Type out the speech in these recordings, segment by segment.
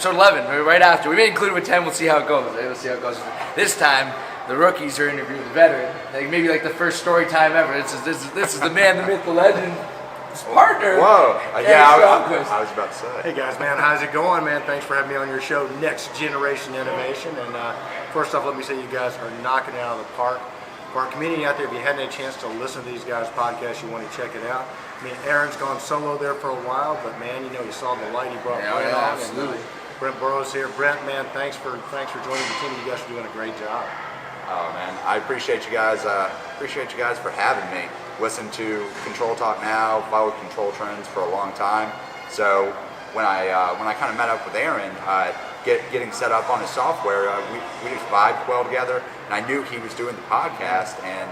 episode 11, right after. We may include it with 10. We'll see how it goes. We'll see how it goes. This time, the rookies are interviewing the veteran. Like maybe like the first story time ever. This is the man, the myth, the legend, his partner. Whoa. I was about to say. Hey guys, man, how's it going, man? Thanks for having me on your show, Next Generation Innovation. And first off, let me say you guys are knocking it out of the park. For our community out there, if you hadn't had a chance to listen to these guys' podcasts, you want to check it out. I mean, Arron's gone solo there for a while, but man, you know, you saw the light he brought Brent on. Absolutely. And, Brent Burrows here. Brent, man, thanks for joining the team. You guys are doing a great job. Oh man, I appreciate you guys. Appreciate you guys for having me. Listened to Control Talk Now, followed Control Trends for a long time. So when I kind of met up with Arron, getting set up on his software, we just vibed well together. And I knew he was doing the podcast, and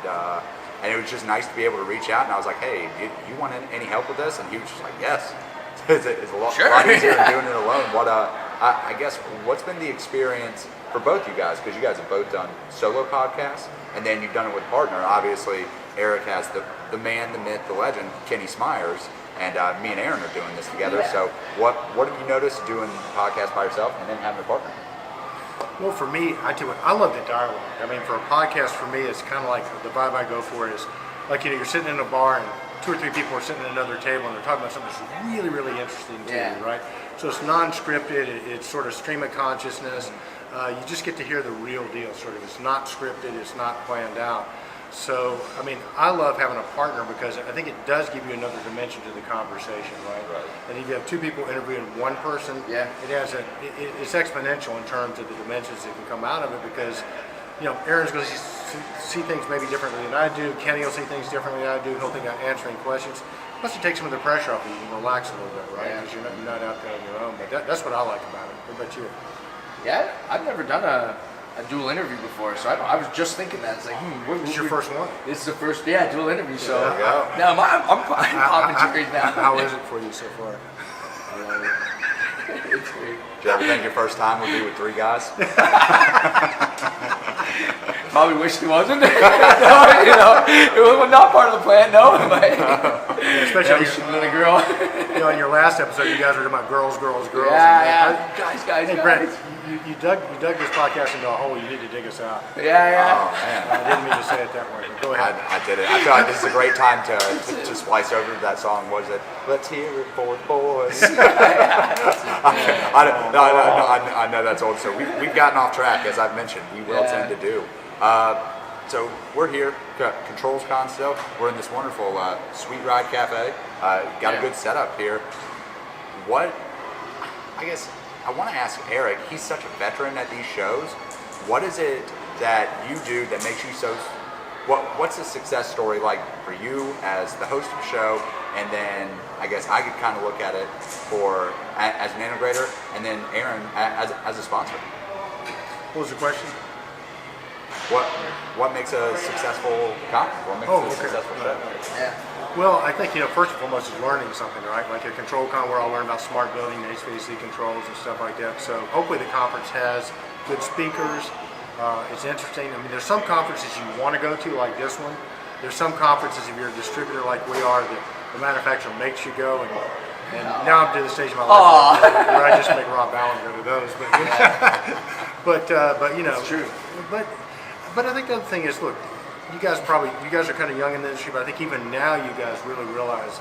it was just nice to be able to reach out. And I was like, hey, you want any help with this? And he was just like, yes. It's a lot easier than doing it alone. I guess what's been the experience for both you guys? Because you guys have both done solo podcasts, and then you've done it with partner. Obviously, Eric has the man, the myth, the legend, Kenny Smyers, and me and Arron are doing this together. Yeah. So what have you noticed doing a podcast by yourself and then having a partner? Well, for me, I tell you what, I love the dialogue. I mean, for a podcast, for me, it's kind of like the vibe I go for is, like, you know, you're sitting in a bar and 2 or 3 people are sitting at another table and they're talking about something that's really, really interesting to you, right? So it's non-scripted, it's sort of stream of consciousness. You just get to hear the real deal, sort of. It's not scripted, it's not planned out. So, I mean, I love having a partner because I think it does give you another dimension to the conversation, right? And if you have 2 people interviewing one person, it's exponential in terms of the dimensions that can come out of it because, you know, Arron's going to see things maybe differently than I do. Kenny will see things differently than I do. He'll think I'm answering questions. Plus, it takes some of the pressure off you. You can relax a little bit, right? Because you're not out there on your own. But that's what I like about it. What about you? Yeah, I've never done a dual interview before, so I was just thinking that. It's like, this is your first one? This is the first, dual interview. So now I'm popping cherries now. How is it for you so far? It's great. Did you ever think your first time would be with 3 guys? Probably wished it wasn't. No, you know, it was not part of the plan. No, especially with a girl. You know, in your last episode, you guys were talking about girls. Guys. Hey, Brent, you dug this podcast into a hole. You need to dig us out. Oh man, I didn't mean to say it that way. But go ahead. I did it. I feel like this is a great time to splice over to that song. Was it? Let's hear it for the boys. I know that's old. So we've gotten off track, as I've mentioned. We will tend to do. So we're here, Controls Con still. We're in this wonderful Sweet Ride Cafe. Got a good setup here. I guess I want to ask Eric, he's such a veteran at these shows. What is it that you do that makes you so, what's the success story like for you as the host of the show? And then I guess I could kind of look at it as an integrator, and then Arron as a sponsor. What was the question? What makes a successful conference? What makes a successful show? Yeah. Well, I think, you know, first and foremost is learning something, right? Like a Control Con where I'll learn about smart building, HVAC controls and stuff like that. So hopefully the conference has good speakers. It's interesting. I mean, there's some conferences you want to go to, like this one. There's some conferences, if you're a distributor like we are, that the manufacturer makes you go. And now I'm to the stage of my life where I just make Rob Allen go to those. But you know, it's true. But I think the other thing is, look, you guys are kind of young in the industry, but I think even now you guys really realize,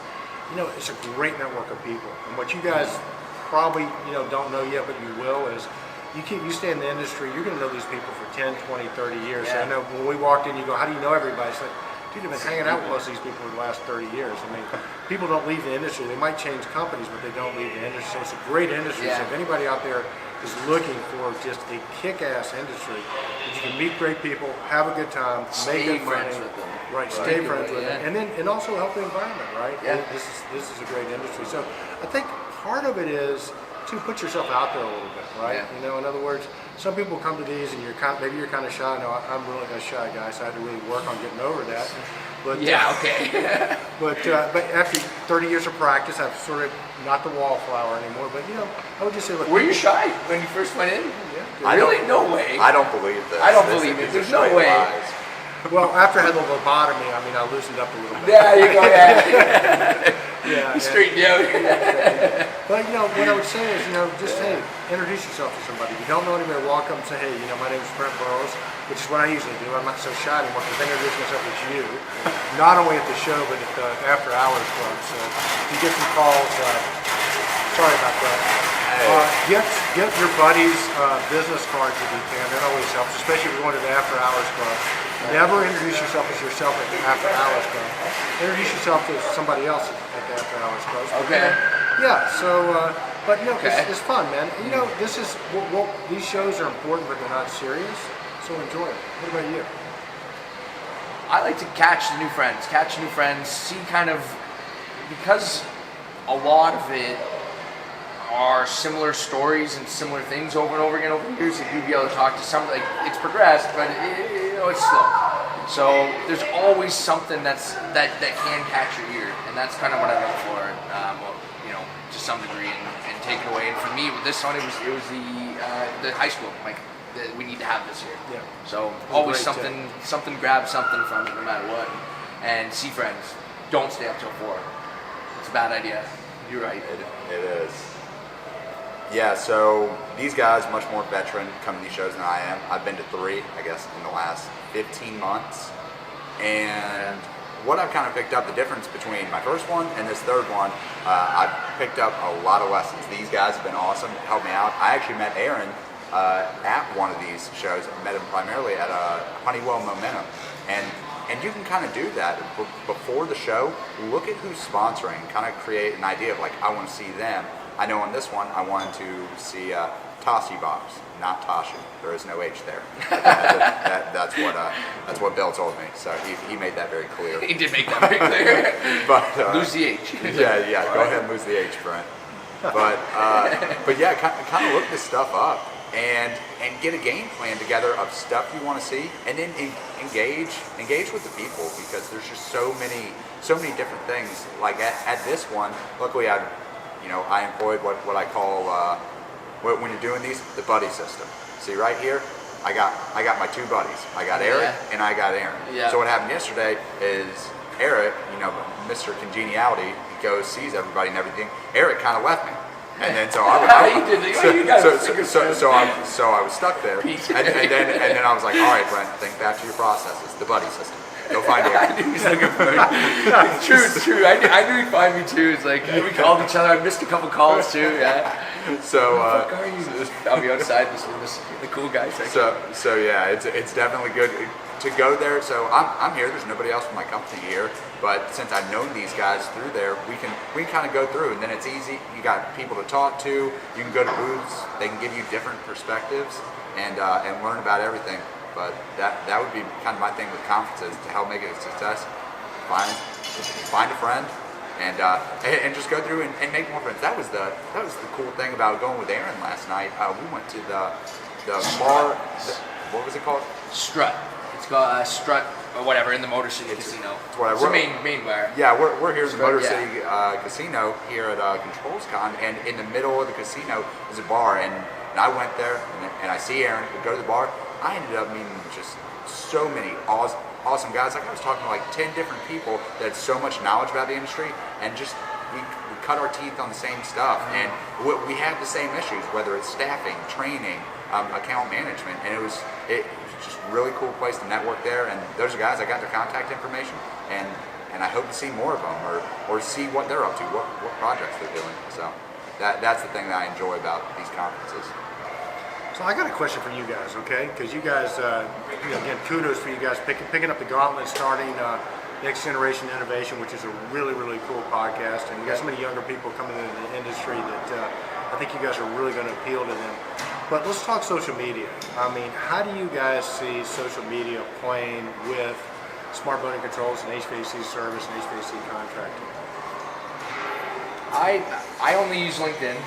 you know, it's a great network of people. And what you guys probably, you know, don't know yet, but you will, is you stay in the industry, you're going to know these people for 10, 20, 30 years. So I know when we walked in, you go, how do you know everybody? It's like, dude, I've been hanging out with most of these people for the last 30 years. I mean, people don't leave the industry. They might change companies, but they don't leave the industry. So it's a great industry. So if anybody out there is looking for just a kick-ass industry, that you can meet great people, have a good time, make good money, right? Stay friends with them, and also help the environment, right? Yeah. This is a great industry. So I think part of it is to put yourself out there a little bit, right? Yeah. You know, in other words, some people come to these and maybe you're kind of shy. No, I'm really a shy guy, so I had to really work on getting over that. But but after 30 years of practice, I've sort of not the wallflower anymore. But you know, I would just say, look. Were you shy when you first went in? Yeah. Really? No way. I don't believe this. I don't believe it. There's no way. Well, after I had the lobotomy, I mean, I loosened up a little bit. Yeah, you go. Yeah. Yeah, He straightened you out. But what I would say is, just hey, introduce yourself to somebody. If you don't know anybody, walk up and say, hey, my name is Brent Burrows, which is what I usually do. I'm not so shy anymore because I introduce myself as you, not only at the show but at the after hours club. So if you get some calls, sorry about that. Get your buddies business cards if you can. That always helps, especially if you're going to the after hours club. Never introduce yourself as yourself at the after hours club. Introduce yourself to somebody else at the after hours club. Okay. Yeah. So, but Okay. it's fun, man. This is these shows are important, but they're not serious. So enjoy it. What about you? I like to catch new friends, see kind of, because a lot of it are similar stories and similar things over and over again over the years. If you'd be able to talk to somebody, like it's progressed, but it's slow. So there's always something that can catch your ear, and that's kind of what I look for, to some degree, and take it away. And for me, with this one, it was the high school, like that we need to have this year. Yeah. So always something grab something from it, no matter what, and see friends. Don't stay up till 4. It's a bad idea. You're right. It is. Yeah, so these guys much more veteran coming to these shows than I am. I've been to 3, I guess, in the last 15 months. And what I've kind of picked up, the difference between my first one and this third one, I've picked up a lot of lessons. These guys have been awesome, helped me out. I actually met Arron at one of these shows. I met him primarily at Honeywell Momentum. And you can kind of do that before the show. Look at who's sponsoring, kind of create an idea of like, I want to see them. I know on this one, I wanted to see Toshi Box, not Tashi. There is no H there. That's what Bill told me. So he made that very clear. He did make that very clear. But lose the H. Yeah. Go ahead and lose the H, Brent. But yeah, kind of look this stuff up and get a game plan together of stuff you want to see, and then engage with the people, because there's just so many different things. Like at this one, luckily I employed what I call when you're doing these, the buddy system. See right here, I got my 2 buddies. I got Eric and I got Arron. Yeah. So what happened yesterday is Eric, Mr. Congeniality, he goes, sees everybody and everything. Eric kind of left me. And then so I was stuck there, and then I was like, all right, Brent, think back to your processes, the buddy system. Go find Eric. I knew he was looking for me. It's true. I knew he'd find me too. It's like we called each other. I missed a couple calls too. Yeah. So where the fuck are you? I'll be outside this the cool guy section. So yeah, it's definitely good to go there. So I'm here. There's nobody else from my company here. But since I've known these guys through there, we can kind of go through, and then it's easy. You got people to talk to. You can go to booths. They can give you different perspectives and learn about everything. But that would be kind of my thing with conferences, to help make it a success. Find a friend and just go through and make more friends. That was the cool thing about going with Arron last night. We went to the bar. What was it called? Strut. It's called Strut or whatever in the Motor City Casino. Whatever. It's the main bar. Yeah, we're here at the Motor City Casino here at Controls Con, and in the middle of the casino is a bar, and I went there and I see Arron. We go to the bar. I ended up meeting just so many awesome guys. Like I was talking to like 10 different people that had so much knowledge about the industry, and just we cut our teeth on the same stuff, and we had the same issues, whether it's staffing, training, account management, and it was just a really cool place to network there. And those are guys I got their contact information, and I hope to see more of them or see what they're up to, what projects they're doing. So that's the thing that I enjoy about these conferences. So I got a question for you guys, okay? Because you guys, again, kudos for you guys picking up the gauntlet, starting Next Generation Innovation, which is a really, really cool podcast. And you got so many younger people coming into the industry that I think you guys are really going to appeal to them. But let's talk social media. I mean, how do you guys see social media playing with smart building controls and HVAC service and HVAC contracting? I only use LinkedIn.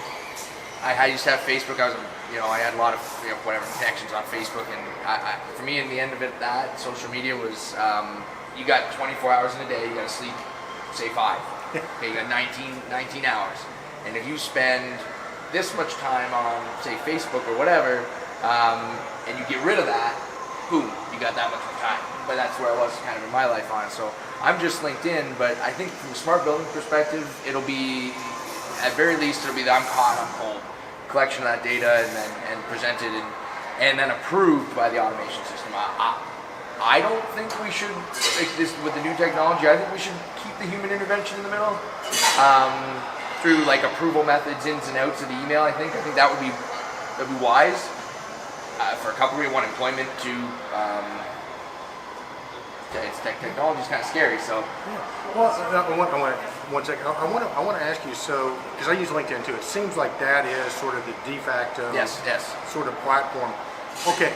I used to have Facebook. I had a lot of connections on Facebook, and for me, in the end of it, that social media was you got 24 hours in a day. You got to sleep, say 5. Okay, you got 19 hours, and if you spend this much time on, say, Facebook or whatever, and you get rid of that, boom, you got that much more time. But that's where I was kind of in my life on it. So I'm just LinkedIn, but I think from a smart building perspective, it'll be, at very least, it'll be the I'm hot, I'm cold collection of that data and presented and then approved by the automation system. I don't think we should, like this with the new technology, I think we should keep the human intervention in the middle through like approval methods, ins and outs of the email. I think that'd be wise for a couple reasons. One, employment. Two, technology is kind of scary. So, well, one second. I want to ask you. So, because I use LinkedIn too, it seems like that is sort of the de facto yes. sort of platform. Okay,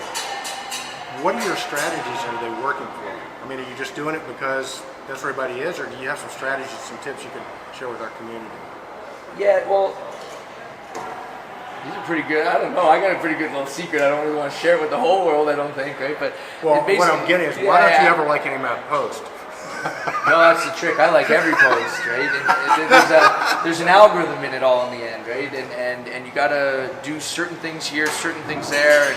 what are your strategies? Are they working for you? I mean, are you just doing it because that's where everybody is, or do you have some strategies, some tips you can share with our community? Yeah, well, these are pretty good. I don't know. I got a pretty good little secret. I don't really want to share it with the whole world, I don't think, right? But well, what I'm getting is, why don't you ever like any of my posts? No, that's the trick. I like every post, right? And there's an algorithm in it all in the end, right? And you gotta do certain things here, certain things there,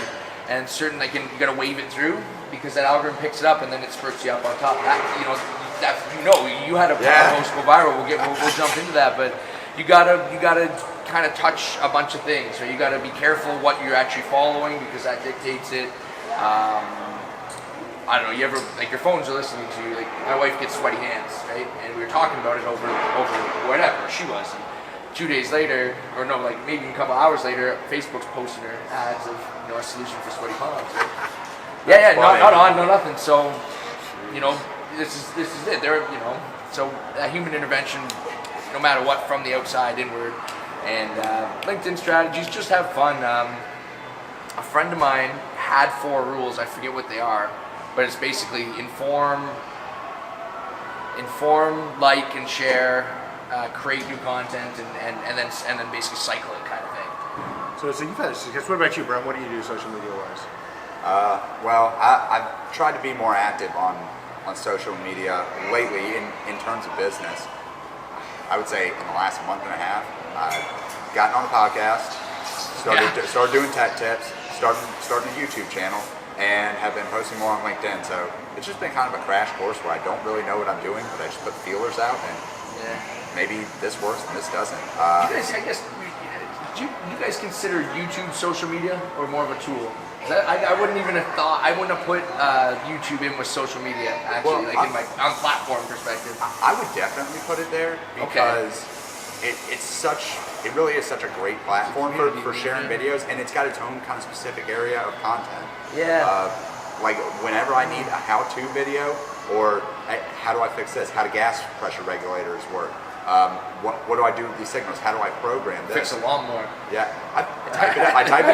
and certain you gotta wave it through because that algorithm picks it up and then it spurts you up on top. You had a post go viral. We'll jump into that, but you gotta kind of touch a bunch of things, right? You gotta be careful what you're actually following because that dictates it. I don't know, you ever, like your phones are listening to you, like my wife gets sweaty hands, right? And we were talking about it over whatever she was. And 2 days later, or no, like maybe a couple hours later, Facebook's posting her ads of, a solution for sweaty palms, right? Yeah, not on, no nothing. So, this is it. So that human intervention, no matter what, from the outside inward. And LinkedIn strategies, just have fun. A friend of mine had 4 rules, I forget what they are. But it's basically inform, like, and share, create new content, and then basically cycle it kind of thing. So you've had success. What about you, Brent? What do you do social media wise? Well, I've tried to be more active on social media lately in terms of business. I would say in the last month and a half, I've gotten on the podcast, started doing tech tips, starting a YouTube channel, and have been posting more on LinkedIn. So it's just been kind of a crash course where I don't really know what I'm doing, but I just put feelers out, and maybe this works and this doesn't. Do you guys consider YouTube social media or more of a tool? I wouldn't even have thought. I wouldn't have put YouTube in with social media actually, in my on platform perspective. I would definitely put it there because it really is such a great platform for sharing videos, and it's got its own kind of specific area of content. Yeah. Like whenever I need a how-to video, or how do I fix this? How do gas pressure regulators work? What do I do with these signals? How do I program this? Fix a lawnmower. Yeah, I type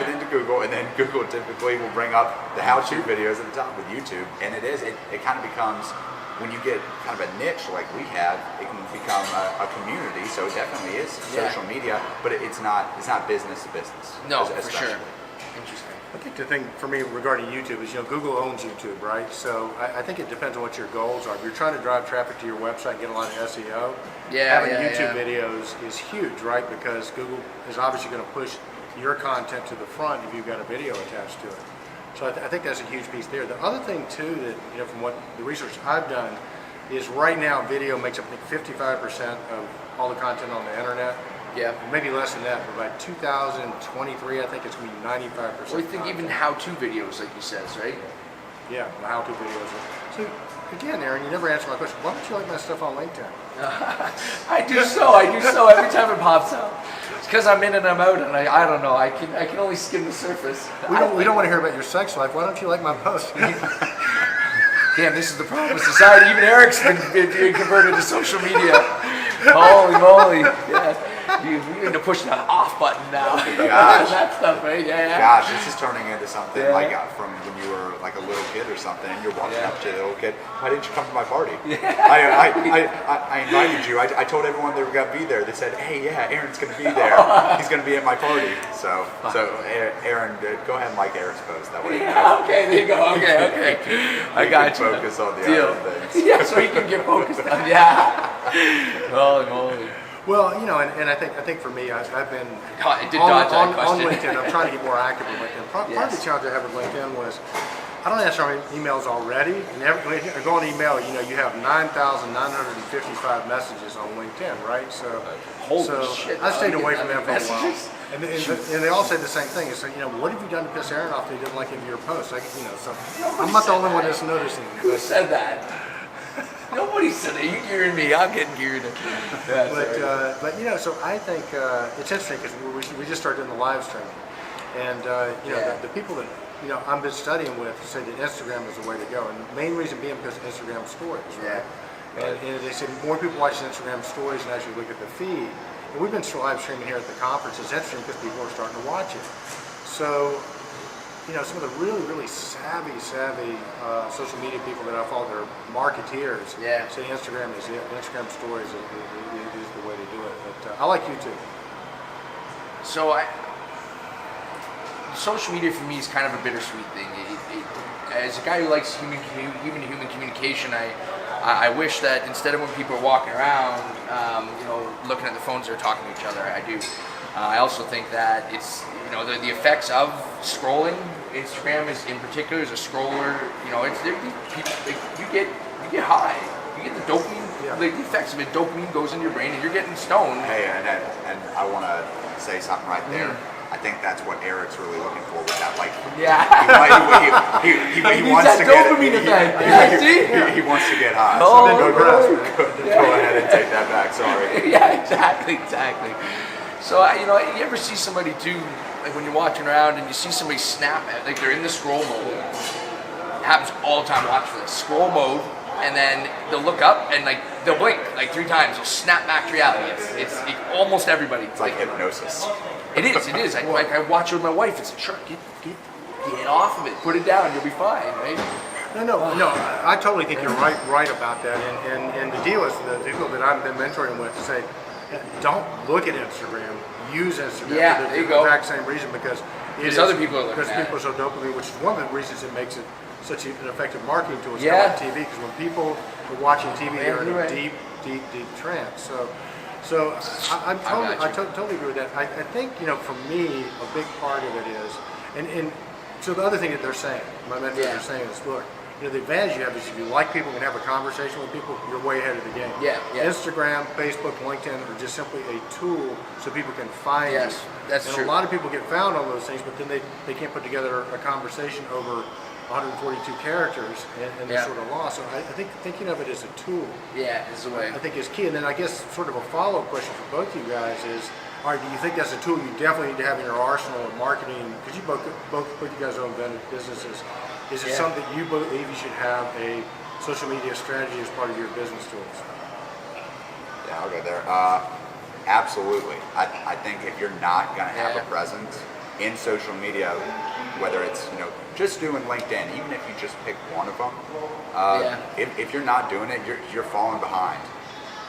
it into Google, and then Google typically will bring up the how-to videos at the top with YouTube, and it kind of becomes, when you get kind of a niche like we have, it can become a community. So it definitely is social media, but it's not business to business. No, for sure. Interesting. I think the thing for me regarding YouTube is, Google owns YouTube, right? So I think it depends on what your goals are. If you're trying to drive traffic to your website and get a lot of SEO, having YouTube videos is huge, right? Because Google is obviously going to push your content to the front if you've got a video attached to it. So I think that's a huge piece there. The other thing too that, from what the research I've done, is right now video makes up, I think, 55% of all the content on the internet. Yeah. Maybe less than that, but by 2023, I think it's going to be 95%. Well, I think even how-to videos, like you said, right? Yeah, the how-to videos. So, again, Aaron, you never answered my question. Why don't you like my stuff on LinkedIn? I do so every time it pops up. It's because I'm in and I'm out, and I don't know. I can only skim the surface. We don't want to hear about your sex life. Why don't you like my post? Damn, this is the problem with society. Even Eric's been converted to social media. Holy moly! Yeah. We need to push the off button now. Gosh. That stuff, right? Yeah. Gosh, this is turning into something like from when you were like a little kid or something, and you're walking up to the little kid. Why didn't you come to my party? I invited you. I told everyone they were going to be there. They said, hey, Aaron's going to be there. He's going to be at my party. So Aaron, go ahead and like Eric's post. That way. Okay, there you go. Okay. I got you. Focus on the other things. Yeah, so he can get focused on. Yeah. Holy moly. Well, and I think for me, I've been God, it did dodge that on question. LinkedIn. I'm trying to get more active with LinkedIn. Part of the Yes. challenge I have with LinkedIn was I don't answer my emails already. And when I go on email, you have 9,955 messages on LinkedIn, right? So, Holy so shit, I stayed I away get from that them for a while. messages. And they all say the same thing. It's like, what have you done to piss Arron off that he didn't like any of your posts? So I'm not the only one that's noticing. Who said that? Nobody said it. You're gearing me. I'm getting geared. Yeah, But so I think it's interesting because we just started doing the live streaming, and the people that I've been studying with say that Instagram is the way to go, and the main reason being because Instagram stories, right? And they said more people watch Instagram stories and actually look at the feed. And we've been live streaming here at the conference. It's interesting because people are starting to watch it. So some of the really, really savvy social media people that I follow, they're marketeers. Yeah. Say Instagram is it. Instagram stories is the way to do it. But I like YouTube. So social media for me is kind of a bittersweet thing. As a guy who likes human-to-human communication, I wish that instead of when people are walking around, looking at the phones, they're talking to each other. I do. I also think that it's the effects of scrolling. Instagram is in particular is a scroller. You get high. You get the dopamine. Yeah. Like the effects of it, dopamine goes into your brain, and you're getting stoned. Hey, and I want to say something right there. I think that's what Eric's really looking for with that. Like, Yeah. he Needs wants that to get dopamine effect. Yeah, see? he wants to get high. Oh, So right. go ahead and take that back. Sorry. Yeah, exactly. So you ever see somebody too, like when you're watching around and you see somebody snap at, like they're in the scroll mode. It happens all the time. Watch for this scroll mode, and then they'll look up and they'll blink like 3 times. They'll snap back to reality. It's almost everybody. It's like hypnosis. It is. I watch it with my wife. It's like, sure, get off of it. Put it down. You'll be fine, right? No. I totally think you're right about that. And the deal is the people that I've been mentoring with say, don't look at Instagram. Use Instagram Yeah, for there you the go. exact same reason because other people are looking because at it. people are so dopamine, which is one of the reasons it makes it such an effective marketing tool. It's Yeah. kind of like TV because when people are watching TV, they're in you're a right. deep trance. So I totally agree with that. I think for me a big part of it is and so the other thing that they're saying, my mentors are saying is look. The advantage you have is if you like people and have a conversation with people, you're way ahead of the game. Yeah. Instagram, Facebook, LinkedIn are just simply a tool so people can find you. That's and true. a lot of people get found on those things, but then they can't put together a conversation over 142 characters and they're sort of lost. So I think thinking of it as a tool, Yeah, is the way. I think is key. And then I guess sort of a follow-up question for both you guys is, all right, do you think that's a tool you definitely need to have in your arsenal of marketing? Because you both you guys own businesses. Is it something that you believe you should have a social media strategy as part of your business tools? Yeah, I'll go there. Absolutely. I think if you're not going to have a presence in social media, whether it's just doing LinkedIn, even if you just pick one of them, if you're not doing it, you're falling behind.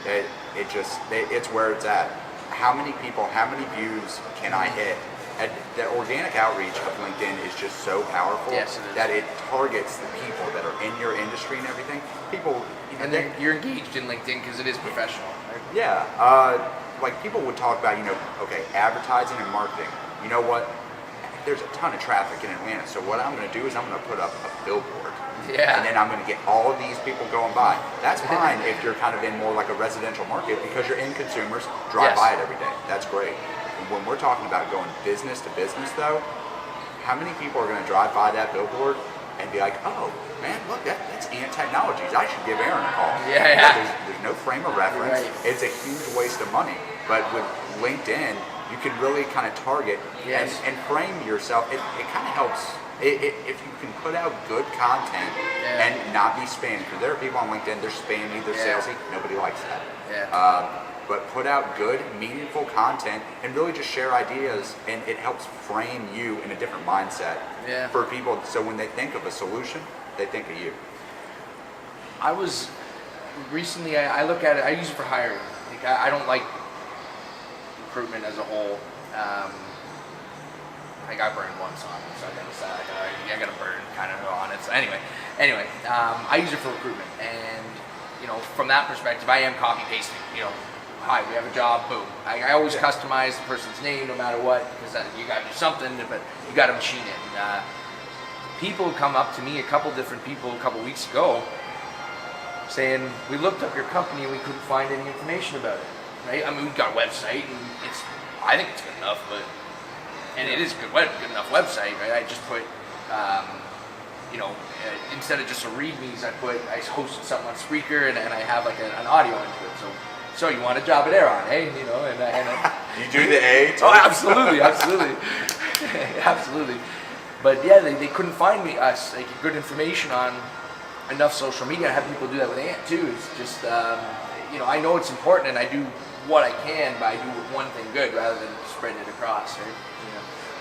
It's where it's at. How many people, how many views can I hit? And the organic outreach of LinkedIn is just so powerful that it targets the people that are in your industry and everything. People, And then you're engaged in LinkedIn because it is professional. Right? Yeah, like people would talk about, advertising and marketing. You know what? There's a ton of traffic in Atlanta, so what I'm going to do is I'm going to put up a billboard. Yeah. And then I'm going to get all of these people going by. That's fine if you're kind of in more like a residential market because your end consumers drive by it every day. That's great. When we're talking about going business to business, though, how many people are going to drive by that billboard and be like, "Oh, man, look, that's Ant Technologies. I should give Arron a call." There's no frame of reference. Right. It's a huge waste of money. But with LinkedIn, you can really kind of target and frame yourself. It kind of helps if you can put out good content and not be spammy. Because there are people on LinkedIn, they're spammy, they're salesy. Nobody likes that. But put out good, meaningful content and really just share ideas, and it helps frame you in a different mindset for people. So when they think of a solution, they think of you. I was recently, I look at it, I use it for hiring. Like, I don't like recruitment as a whole. I got burned once on it, so I gotta decide, I got to burn kind of on it. So anyway, I use it for recruitment, and from that perspective, I am copy pasting, hi, we have a job, boom. I always customize the person's name no matter what, because you got to do something, but you got to machine it. And, people come up to me, a couple different people a couple weeks ago, saying, we looked up your company and we couldn't find any information about it, right? I mean, we've got a website, and I think it's good enough, and it is a good enough website, right? I just put, instead of just a readmes, I hosted something on Spreaker, and I have like an audio into it. So you want a job at Arron, eh? You do the A too? Oh, absolutely. Absolutely. But yeah, they couldn't find us good information on enough social media. I have people do that with Ant too. It's just, I know it's important, and I do what I can, but I do one thing good rather than spreading it across, right?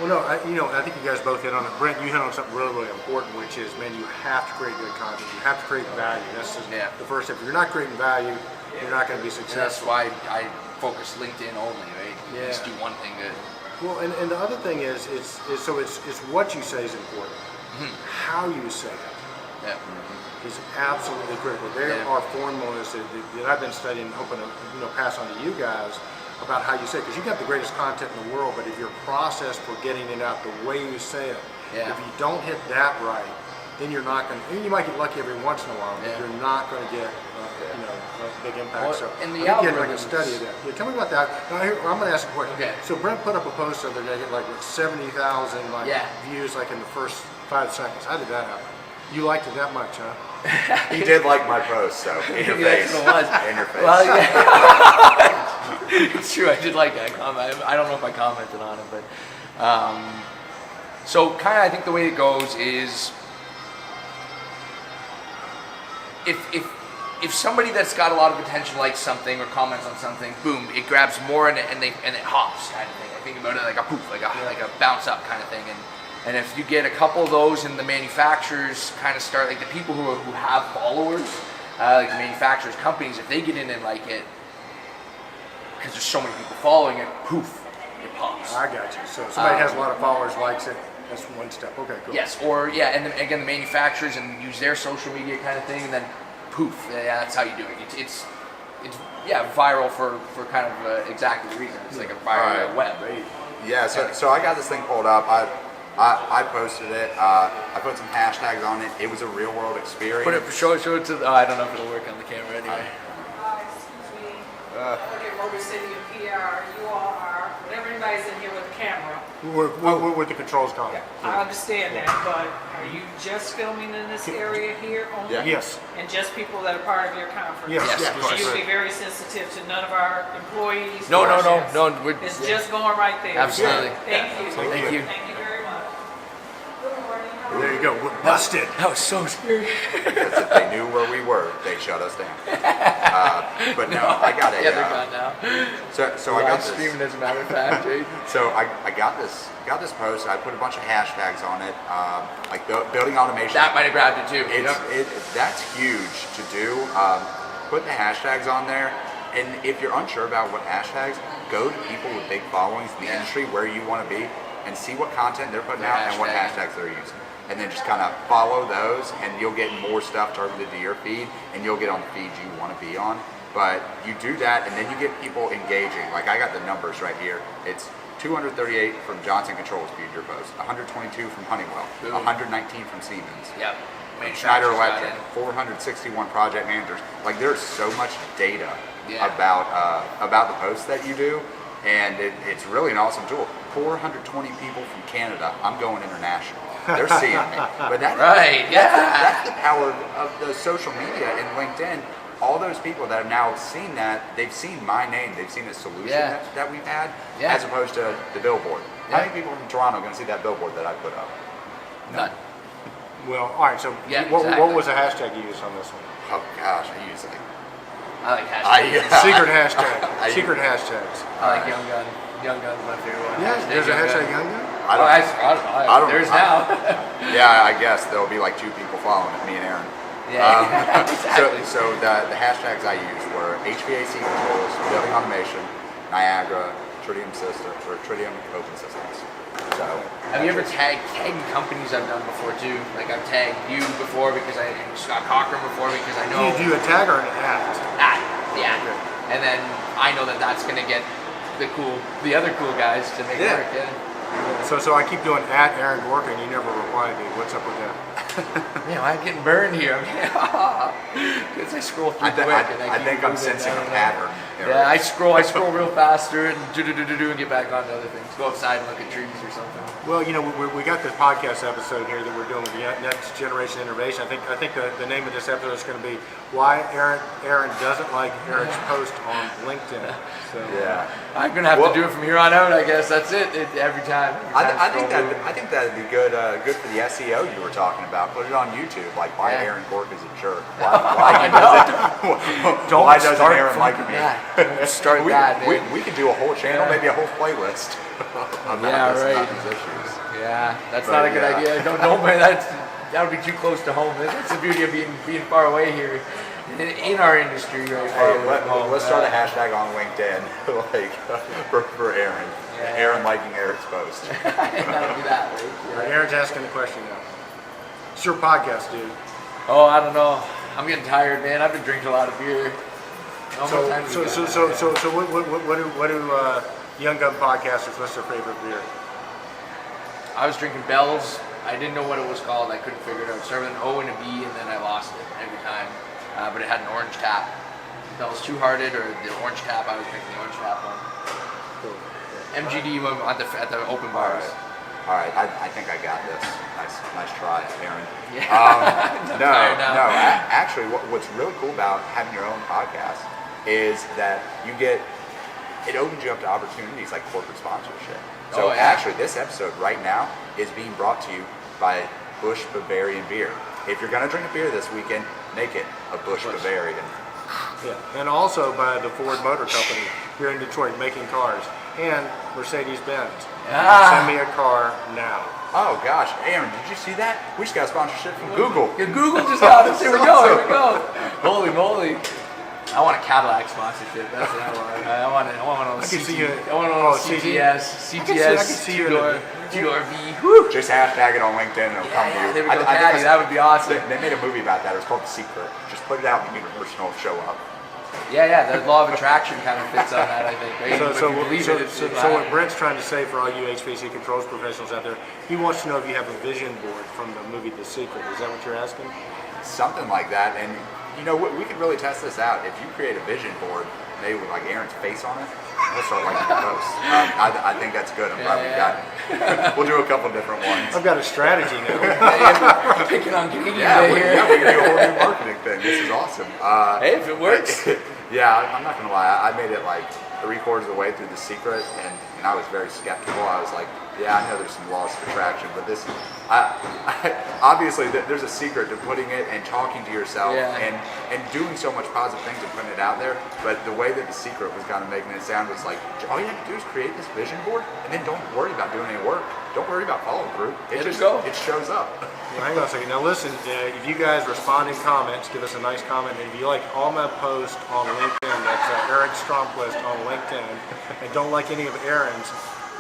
Well, no, I think you guys both hit on it. Brent, you hit on something really, really important, which is, man, you have to create good content. You have to create value. That's just the first step. If you're not creating value, you're not going to be successful. And that's why I focus LinkedIn only, right? Yeah. Just do one thing good. Well, and the other thing is it's what you say is important. Mm-hmm. How you say it is absolutely critical. There are formulas that I've been studying, hoping to pass on to you guys about how you say it, because you got the greatest content in the world, but if your process for getting it out, the way you say it, if you don't hit that right, then you're not going to, you might get lucky every once in a while, but you're not going to get a big impact. Well, so and I the think you had like a algorithms- study of that. Yeah, tell me about that. Now, I'm going to ask a question. Okay. So Brent put up a post the other day, like 70,000 views like in the first 5 seconds. How did that happen? You liked it that much, huh? He did like my post, so in your face. That's what it was. In your face. Well, yeah. It's true. I did like that comment. I don't know if I commented on it, but so kind of I think the way it goes is if somebody that's got a lot of attention likes something or comments on something, boom, it grabs more and it hops kind of thing. I think about it like a poof, like a bounce up kind of thing. And if you get a couple of those, and the manufacturers kind of start, like the people who have followers, like the manufacturers, companies, if they get in and like it, because there's so many people following it, poof, it pops. I got you. So if somebody has a lot of followers, likes it, that's one step. Okay, cool. Yes, or and then again the manufacturers and use their social media kind of thing, and then poof, that's how you do it. It's viral for kind of exactly the reason. It's like a viral web, right? Yeah, so I got this thing pulled up. I posted it. I put some hashtags on it. It was a real world experience. Show it to. I don't know if it'll work on the camera anyway. Excuse me. Look at Motor City and PR. You all are. Whenever anybody's in here with a camera, We're with the controls gone. I understand that, but are you just filming in this area here only? Yeah. Yes. And just people that are part of your conference? Yes. Yes, of course. So you'll be very sensitive to none of our employees? No. or chefs? It's We're, just going right there. Absolutely. Thank you. Thank you. Thank you very much. Good morning. How are There you? you go. We're busted. That was so scary. Because if they knew where we were, they'd shut us down. But no, I got a. Yeah, they're gone now. So I got Live this. streaming, as a matter of fact, right? So I got this post. I put a bunch of hashtags on it, like building automation. That might have grabbed it too. That's huge to do. Put the hashtags on there, and if you're unsure about what hashtags, go to people with big followings in the industry where you want to be, and see what content they're putting out and what hashtags they're using. And then just kind of follow those, and you'll get more stuff targeted to your feed, and you'll get on the feeds you want to be on. But you do that, and then you get people engaging. Like I got the numbers right here. It's 238 from Johnson Controls viewed your post, 122 from Honeywell, Boom. 119 from Siemens. Yep. Schneider Manufacturers got Electric, in. 461 project managers. Like there's so much data Yeah. about the posts that you do, and it's really an awesome tool. 420 people from Canada. I'm going international. They're seeing me. But that's the power of the social media and LinkedIn. All those people that have now seen that, they've seen my name, they've seen the solution that we've had, as opposed to the billboard. Yeah. I think people from Toronto are going to see that billboard that I put up. None. Well, all right. So what was the hashtag you used on this one? Oh gosh, I use like I like hashtags. Secret hashtag. Secret hashtags. I like Young Gun. Young Gun's my favorite one. Yeah, there's a hashtag Young Gun? I don't- There's now. Yeah, I guess there'll be like 2 people following it, me and Arron. Yeah, exactly. So the hashtags I used were HVAC controls, building automation, Niagara, Tritium systems, or Tritium open systems. So Have you ever tagged companies I've done before too? Like I've tagged you before and Scott Cochran before because I know. Do you do a tag or an at? Yeah. and then I know that that's gonna get the other cool guys to make Yeah. work. Yeah. So I keep doing at Aaron Gorka, and you never reply, dude. What's up with that? Man, I'm getting burned here. Because I scroll through quick. I think I'm sensing a pattern. Yeah, I scroll real faster and do and get back onto other things. Go outside and look at trees or something. Well, you know, we got this podcast episode here that we're doing with the Next Generation Innovation. I think the name of this episode is going to be Why Aaron Doesn't Like Eric's Post on LinkedIn. So, Yeah. I'm gonna have to do it from here on out. I guess that's it. Every time. I think that'd be good for the SEO you were talking about. Put it on YouTube, like why Aaron Gorka is a jerk. Why doesn't Aaron like me? Don't start that. We could do a whole channel, maybe a whole playlist. About these issues. Yeah, that's not a good idea. Don't that would be too close to home. That's the beauty of being far away here in our industry, right? Let's start a hashtag on LinkedIn, like for Aaron. Yeah. Aaron liking Eric's post. That'll be that. Right? All right, Aaron's asking the question now. It's your podcast, dude. Oh, I don't know. I'm getting tired, man. I've been drinking a lot of beer. So what do young gun podcasters? What's their favorite beer? I was drinking Bell's. I didn't know what it was called. I couldn't figure it out. It started with an O and a B, and then I lost it every time. But it had an orange tap. Bell's Two Hearted or the orange tap. I was drinking the orange tap one. Cool. MGD at the open bars. All right. I think I got this. Nice try, Aaron. Yeah. No. Actually, what's really cool about having your own podcast is that it opens you up to opportunities like corporate sponsorship. So actually, this episode right now is being brought to you by Busch Bavarian Beer. If you're gonna drink a beer this weekend, make it a Busch Bavarian. Yeah, and also by the Ford Motor Company here in Detroit, making cars, and Mercedes-Benz. Send me a car now. Oh gosh, Aaron, did you see that? We just got sponsorship from Google. Yeah, Google just got us. Here we go. Holy moly. I want a Cadillac sponsorship. That's what I want. I want one on CTS, two-door V. Woo. Just hashtag it on LinkedIn and it'll come to you. There we go, Caddy. That would be awesome. They made a movie about that. It was called The Secret. Just put it out and the person will show up. Yeah, the law of attraction kind of fits on that, I think. Right? So what Brent's trying to say for all you HVAC controls professionals out there, he wants to know if you have a vision board from the movie The Secret. Is that what you're asking? Something like that. And you know, we could really test this out. If you create a vision board, maybe with like Aaron's face on it, we'll start liking the post. I think that's good. I'm glad we got it. We'll do a couple different ones. I've got a strategy now. Picking on Canadian we can do a whole new marketing thing. This is awesome. Hey, if it works. Yeah, I'm not gonna lie. I made it like 3/4 of the way through The Secret, and I was very skeptical. I was like, yeah, I know there's some laws of attraction, but this, obviously, there's a secret to putting it and talking to yourself and doing so much positive things and putting it out there. But the way that The Secret was kind of making it sound was like, all you have to do is create this vision board, and then don't worry about doing any work. Don't worry about follow through. It shows up. Well, hang on a second. Now listen, if you guys respond in comments, give us a nice comment. And if you like all my posts on LinkedIn, that's Eric Stromquist on LinkedIn, and don't like any of Aaron's,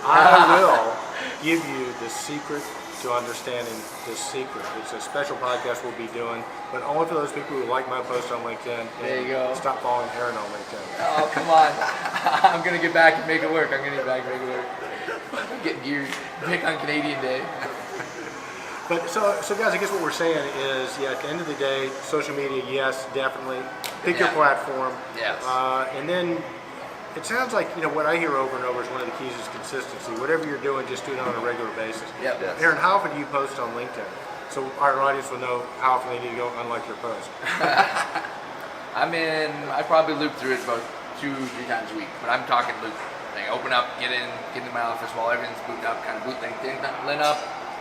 I will give you the secret to understanding the secret. It's a special podcast we'll be doing, but only for those people who like my post on LinkedIn. There you go. Stop following Aaron on LinkedIn. Oh, come on. I'm going to get back and make it work. I'm getting geared. Pick on Canadian Day. But so guys, I guess what we're saying is, at the end of the day, social media, yes, definitely. Pick your platform. Yes. And then it sounds like, what I hear over and over is one of the keys is consistency. Whatever you're doing, just do it on a regular basis. Yep. Yes. Aaron, how often do you post on LinkedIn? So our audience will know how often they need to go unlike your post. I probably loop through it about 2-3 times a week, but I'm talking loop. Like open up, get in my office while everything's boot up, kind of boot LinkedIn up.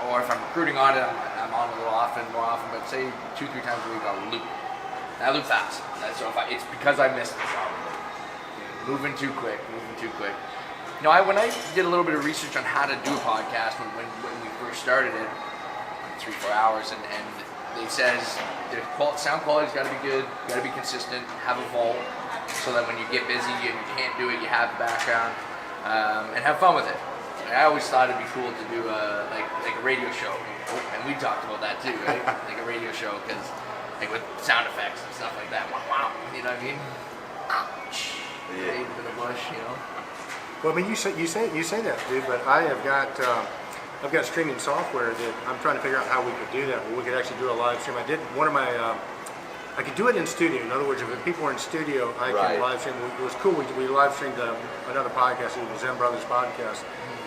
Or if I'm recruiting on it, I'm on a little more often, but say 2-3 times a week I'll loop. And I loop fast. So it's because I missed it. Moving too quick. When I did a little bit of research on how to do a podcast when we first started it, 3-4 hours, and they says the sound quality's got to be good, got to be consistent, have a vault, so that when you get busy and you can't do it, you have the background, and have fun with it. I always thought it'd be cool to do like a radio show, and we talked about that too, right? Like a radio show, because like with sound effects and stuff like that. Wow, you know what I mean? Yeah. David in the bush, you know. Well, I mean, you say that, dude, but I've got streaming software that I'm trying to figure out how we could do that. Where we could actually do a live stream. I did one of my. I could do it in studio. In other words, if people are in studio, I Right. can live stream. It was cool. We live streamed another podcast, it was Zen Brothers podcast.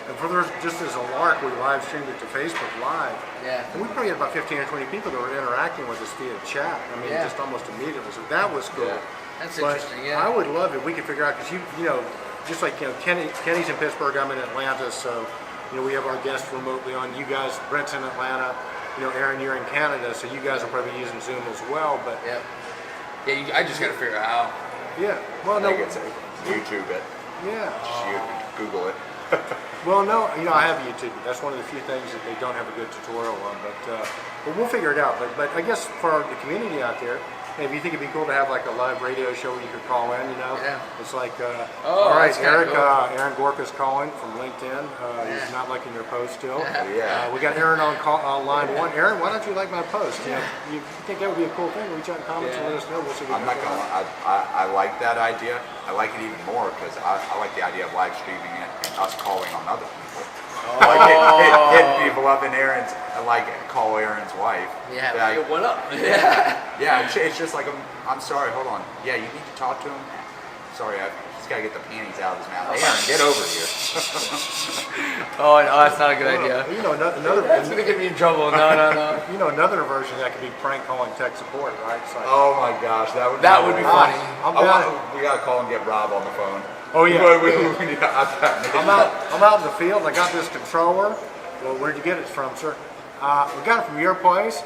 And just as a lark, we live streamed it to Facebook Live. Yeah. And we probably had about 15 or 20 people that were interacting with us via chat. I mean, Yeah. just almost immediately. So that was cool. Yeah. That's But interesting. Yeah. I would love if we could figure out, because you know, just like Kenny's in Pittsburgh, I'm in Atlanta, so we have our guests remotely on. You guys, Brent's in Atlanta. Arron, you're in Canada, so you guys will probably be using Zoom as well. But Yeah. Yeah. I just got to figure out how. yeah, well, I no, think it's YouTube it. yeah. Just you Google it. Well, no, I have YouTube. That's one of the few things that they don't have a good tutorial on, but we'll figure it out. But I guess for the community out there, if you think it'd be cool to have like a live radio show where you could call in, Yeah. it's like, Oh, all right, that's kinda Eric, cool. Aaron Gorka's calling from LinkedIn. Yeah. He's not liking your post still. Yeah. We got Aaron on line one. Aaron, why don't you like my post? You think that would be a cool thing? Reach out in comments and let us know. We'll see what I'm we not can gonna. do. I like that idea. I like it even more because I like the idea of live streaming it and us calling on other people. Like hitting people up in Aaron's, like call Aaron's wife. Yeah. Like, What up? Yeah. yeah, it's just like I'm sorry. Hold on. Yeah, you need to talk to him. Sorry, I just gotta get the panties out of his mouth. Aaron, get over here. Oh, no, that's not a good idea. That's gonna get me in trouble. No. Another version that could be prank calling tech support, right? It's like, Oh my gosh, that would Be funny. I'm down. We gotta call and get Rob on the phone. Oh yeah. I'm I'm out in the field. I got this controller. Well, where'd you get it from, sir? We got it from your place.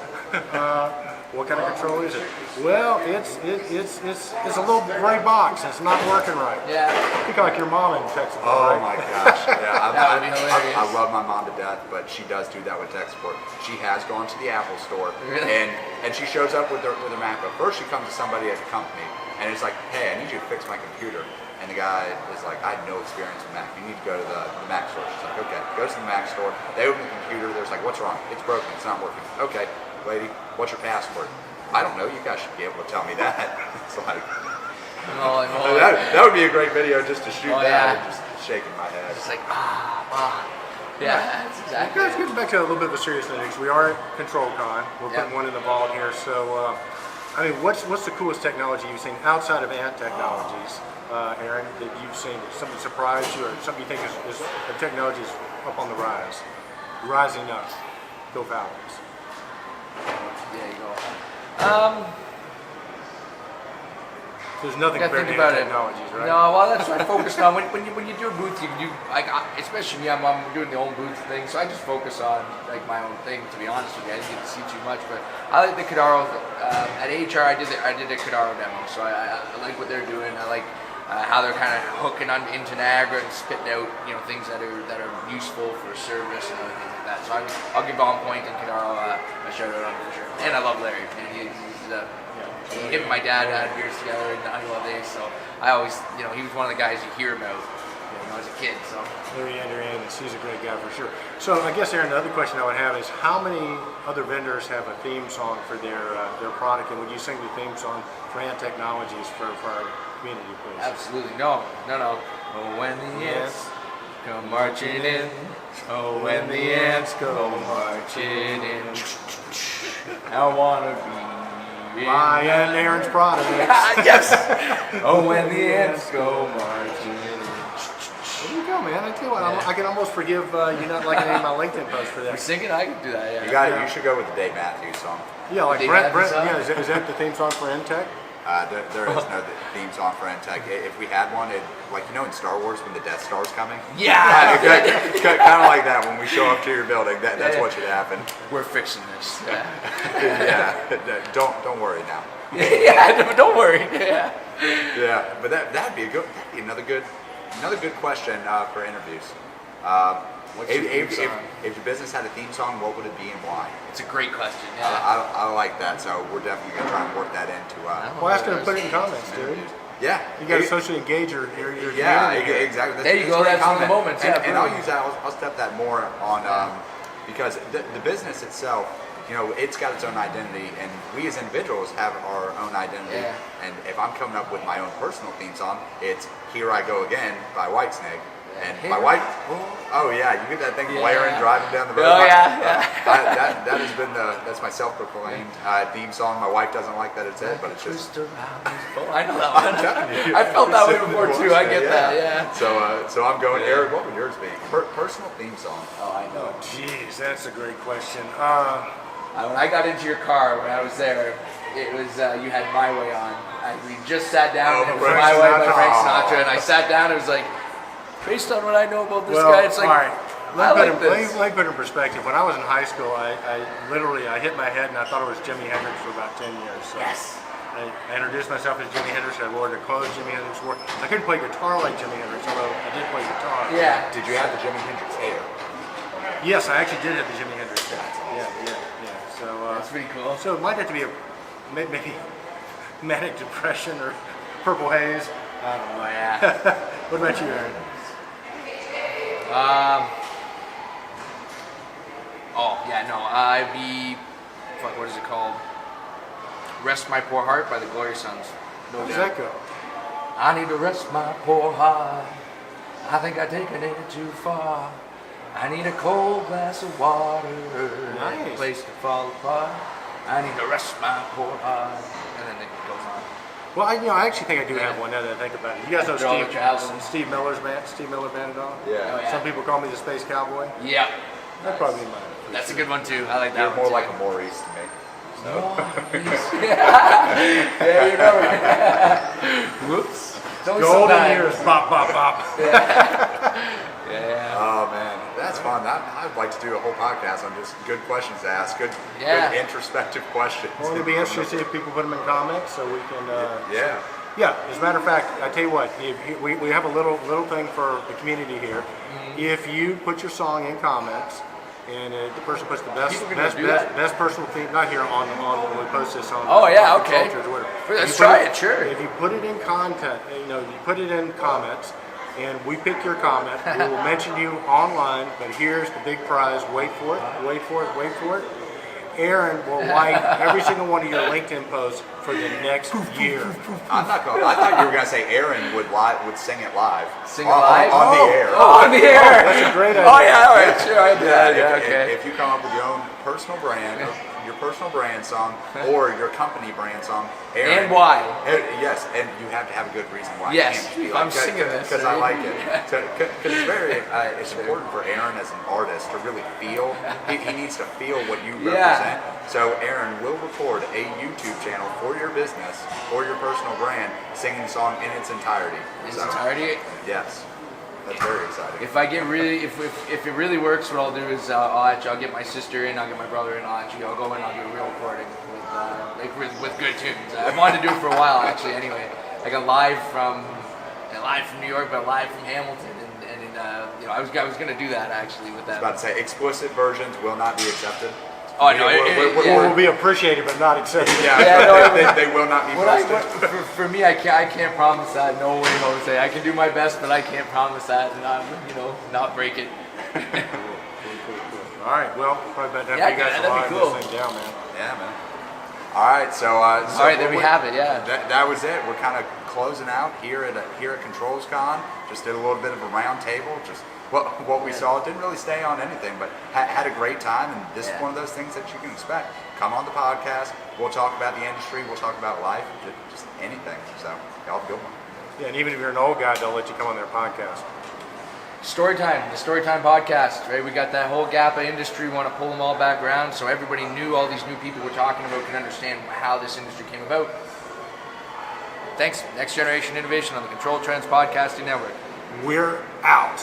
What kind of controller is it? Well, it's a little gray box. It's not working right. Yeah. You like your mom in Texas, Oh right? my gosh! Yeah, That would be hilarious. I love my mom to death, but she does do that with tech support. She has gone to the Apple store, Really? and she shows up with her MacBook. First, she comes to somebody at the company, and it's like, "Hey, I need you to fix my computer." And the guy is like, "I have no experience with Mac. You need to go to the Mac store." She's like, "Okay." Goes to the Mac store. They open the computer. There's like, "What's wrong? It's broken. It's not working." "Okay, lady, what's your password?" "I don't know. You guys should be able to tell me that." It's like. That would be a great video just to shoot Oh, that yeah. and just shaking my head. It's like, yeah, that's exactly. Guys, getting back to a little bit of a serious note, because we are at ControlCon. We're putting one in the vault here. So, I mean, what's the coolest technology you've seen outside of ant technologies, Aaron, that you've seen? Something surprised you, or something you think is the technology is up on the rise, rising up? Go Falcons. There you go. There's nothing I compared think to about ant it. technologies, right? No, well, that's what I focused on. When you do a booth, you do especially me. I'm doing the own booth thing, so I just focus on like my own thing. To be honest with you, I didn't get to see too much, but I like the Kadaro. At HR, I did a Kadaro demo, so I like what they're doing. I like how they're kind of hooking into Niagara and spitting out things that are useful for service and other things like that. So I'll give On Point and Kadaro a shout out on it for sure. And I love Larry. Man, him and my dad had beers together in the Honeywell days, so I always, he was one of the guys you hear about, as a kid. So Larry Andrews, he's a great guy for sure. So I guess, Aaron, the other question I would have is, how many other vendors have a theme song for their product, and would you sing the theme song for Ant Technologies for our community, please? absolutely no. Oh, when the ants come marching in. Oh, when the ants go marching in. I wanna be. Buy an Aaron's product. Yes. Oh, when the ants go marching in. There you go, man. I tell you what, I can almost forgive you not liking any of my LinkedIn posts for We're that. singing. I can do that. Yeah. You should go with the Dave Matthews song. Yeah, like Dave Brent. Matthews song? Yeah, is that the theme song for Intech? There is no theme song for Entech. If we had one, in Star Wars when the Death Star's coming. Yeah. Kind of like that when we show up to your building. That's what should happen. We're fixing this. Yeah. Yeah. Don't worry now. Yeah. Don't worry. Yeah. Yeah. But that'd be another good question for interviews. What's your theme song? If your business had a theme song, what would it be and why? It's a great question. Yeah. I like that, so we're definitely gonna try and work that into. Well, ask them to put it in comments, dude. Yeah, You got to socially engage your yeah, community. exactly. There you go, great that's one of the comment. moments, yeah, And I'll brilliant. use that. I'll step that more on because the business itself, it's got its own identity, and we as individuals have our own identity. Yeah. And if I'm coming up with my own personal theme song, it's Here I Go Again by Whitesnake. And Here my wife, I Go oh yeah, you get that thing Yeah. blaring driving down the road. Oh, yeah, yeah. That has been that's my self-proclaimed theme song. My wife doesn't like that it's it, but it's just. Twist around this boat. I know that one. I felt that way before too. I get that. Yeah. So I'm going, Eric, what would yours be? Personal theme song. Oh, I know. Jeez, that's a great question. When I got into your car when I was there, it was you had My Way on. We just sat down and it was Frank My Way by Sinatra. Frank Sinatra, and I sat down. It was like, based on what I know about this Well, guy, it's like, all right. I like Let this. me put it in perspective. When I was in high school, I literally hit my head and I thought it was Jimi Hendrix for about 10 years. So Yes. I introduced myself as Jimi Hendrix. I wore the clothes Jimi Hendrix wore. I couldn't play guitar like Jimi Hendrix, although I did play guitar. Yeah. Did you have the Jimi Hendrix hair? Yes, I actually did have the Jimi Hendrix. Yeah. So That's pretty cool. So it might have to be maybe manic depression or purple haze. I don't know. Oh yeah. What about you, Aaron? Oh yeah, no. What is it called? Rest My Poor Heart by the Glory Sons. How does that go? I need to rest my poor heart. I think I've taken it too far. I need a cold glass of water. Nice. A place to fall apart. I need to rest my poor heart. And then it goes on. Well, I actually think I do have one now that I think about it. You guys know They're all Steve Miller's band, Steve Miller Band at all? Oh, yeah. Some people call me the Space Cowboy. Yep. That'd probably be mine. That's a good one too. I like that You're one more too. like a Maurice to me. Yeah, you know it. Whoops. Don't Golden sometimes. years, bop, bop, bop. Yeah. Oh man, that's fun. I'd like to do a whole podcast on just good questions to ask, good introspective questions. Well, it'd be interesting to see if people put them in comments so we can. Yeah. Yeah, as a matter of fact, I tell you what, we have a little thing for the community here. If you put your song in comments, and the person puts the best personal theme, not here on when we post this on. Oh yeah, on okay. Cultures or whatever. Let's You try put it, sure. If you put it in content, you put it in comments, and we pick your comment, we will mention you online. But here's the big prize. Wait for it. Wait for it. Wait for it. Aaron will like every single one of your LinkedIn posts for the next year. I'm not going. I thought you were going to say Aaron would sing it live. Sing it live? on the air. Oh, on the air. That's a great idea. Oh yeah, all right, sure, I do that. If, Yeah, okay. if you come up with your own personal brand, your personal brand song, or your company brand song, Aaron, And why? Yes, and you have to have a good reason why. Yes, It can't be if I'm singing this, because I right? like it. Because it's important for Aaron as an artist to really feel. He needs to feel what you represent. So Aaron will record a YouTube channel for your business or your personal brand, singing the song in its entirety. In its entirety? Yes, that's very exciting. If I get really, if it really works, what I'll do is I'll get my sister in, I'll get my brother in, I'll go in, I'll do a real recording with good tunes. I wanted to do it for a while actually. Anyway, like a live from New York, but live from Hamilton, and I was gonna do that actually with I was that. about to say explicit versions will not be accepted. Oh no, It will be appreciated, but not accepted. They will not be posted. For me, I can't promise that. No way, Jose. I can do my best, but I can't promise that, and not break it. All right, well, probably better have you guys that'd be alive cool. this thing down, man. Yeah, man. All right, so there we have it. Yeah. That was it. We're kind of closing out here at Controls Con. Just did a little bit of a round table. Just what we saw. Didn't really stay on anything, but had a great time. And this is one of those things that you can expect. Come on the podcast. We'll talk about the industry. We'll talk about life. Just anything. So y'all have a good one. Yeah, and even if you're an old guy, they'll let you come on their podcast. Storytime, the Storytime podcast, right? We got that whole gap of industry. We want to pull them all back around so everybody knew, all these new people we're talking about can understand how this industry came about. Thanks. Next Generation Innovation on the Control Trends Podcasting Network. We're out.